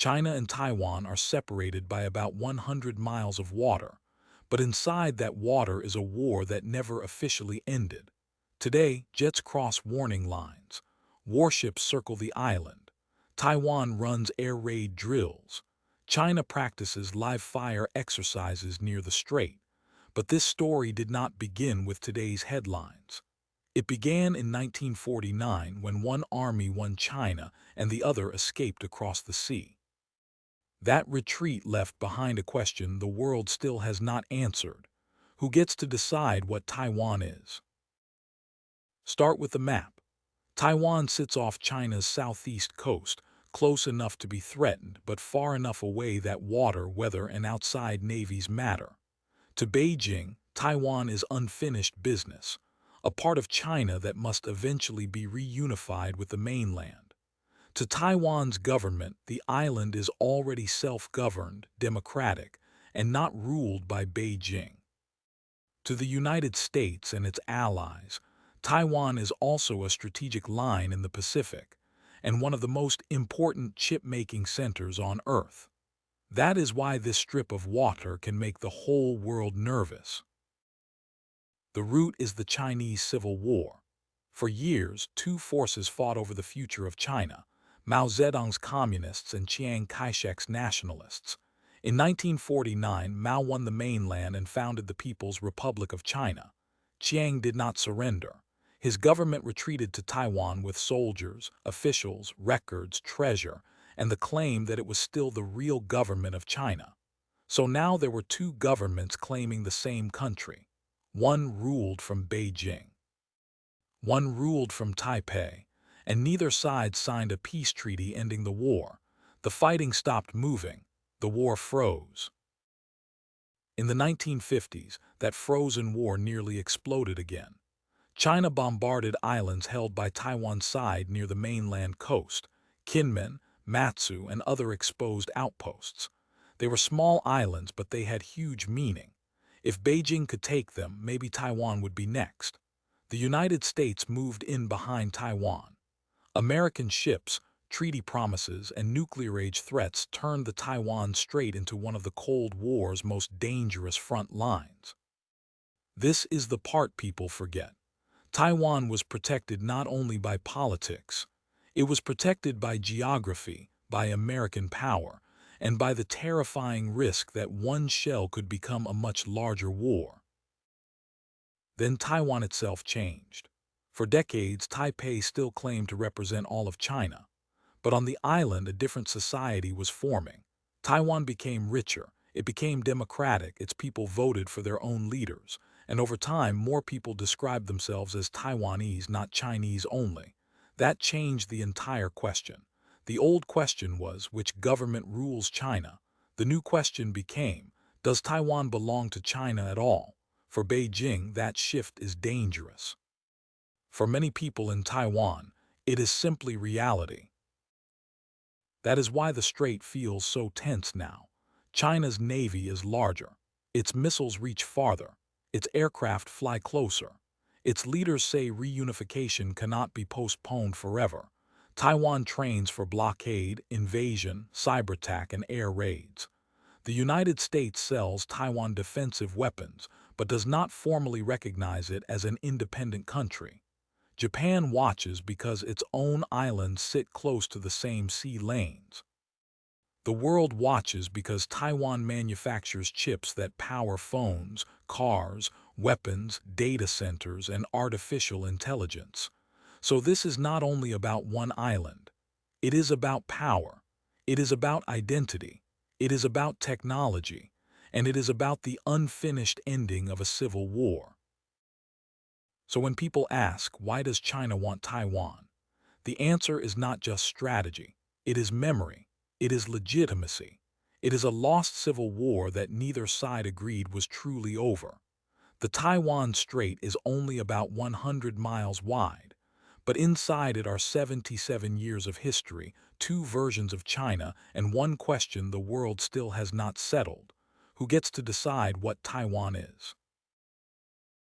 China and Taiwan are separated by about 100 miles of water, but inside that water is a war that never officially ended. Today, jets cross warning lines. Warships circle the island. Taiwan runs air raid drills. China practices live fire exercises near the strait. But this story did not begin with today's headlines. It began in 1949 when one army won China and the other escaped across the sea. That retreat left behind a question the world still has not answered. Who gets to decide what Taiwan is? Start with the map. Taiwan sits off China's southeast coast, close enough to be threatened but far enough away that water, weather, and outside navies matter. To Beijing, Taiwan is unfinished business, a part of China that must eventually be reunified with the mainland. To Taiwan's government, the island is already self-governed, democratic, and not ruled by Beijing. To the United States and its allies, Taiwan is also a strategic line in the Pacific, and one of the most important chip-making centers on Earth. That is why this strip of water can make the whole world nervous. The root is the Chinese Civil War. For years, two forces fought over the future of China: Mao Zedong's communists and Chiang Kai-shek's nationalists. In 1949, Mao won the mainland and founded the People's Republic of China. Chiang did not surrender. His government retreated to Taiwan with soldiers, officials, records, treasure, and the claim that it was still the real government of China. So now there were two governments claiming the same country. One ruled from Beijing. One ruled from Taipei, and neither side signed a peace treaty ending the war. The fighting stopped moving. The war froze. In the 1950s, that frozen war nearly exploded again. China bombarded islands held by Taiwan's side near the mainland coast: Kinmen, Matsu, and other exposed outposts. They were small islands, but they had huge meaning. If Beijing could take them, maybe Taiwan would be next. The United States moved in behind Taiwan. American ships, treaty promises, and nuclear-age threats turned the Taiwan Strait into one of the Cold War's most dangerous front lines. This is the part people forget. Taiwan was protected not only by politics. It was protected by geography, by American power, and by the terrifying risk that one shell could become a much larger war. Then Taiwan itself changed. For decades, Taipei still claimed to represent all of China. But on the island, a different society was forming. Taiwan became richer, it became democratic, its people voted for their own leaders, and over time, more people described themselves as Taiwanese, not Chinese only. That changed the entire question. The old question was, which government rules China? The new question became, does Taiwan belong to China at all? For Beijing, that shift is dangerous. For many people in Taiwan, it is simply reality. That is why the strait feels so tense now. China's navy is larger. Its missiles reach farther. Its aircraft fly closer. Its leaders say reunification cannot be postponed forever. Taiwan trains for blockade, invasion, cyber attack, and air raids. The United States sells Taiwan defensive weapons, but does not formally recognize it as an independent country. Japan watches because its own islands sit close to the same sea lanes. The world watches because Taiwan manufactures chips that power phones, cars, weapons, data centers, and artificial intelligence. So this is not only about one island. It is about power. It is about identity. It is about technology. And it is about the unfinished ending of a civil war. So when people ask, why does China want Taiwan? The answer is not just strategy. It is memory. It is legitimacy. It is a lost civil war that neither side agreed was truly over. The Taiwan Strait is only about 100 miles wide, but inside it are 77 years of history, two versions of China, and one question the world still has not settled: who gets to decide what Taiwan is?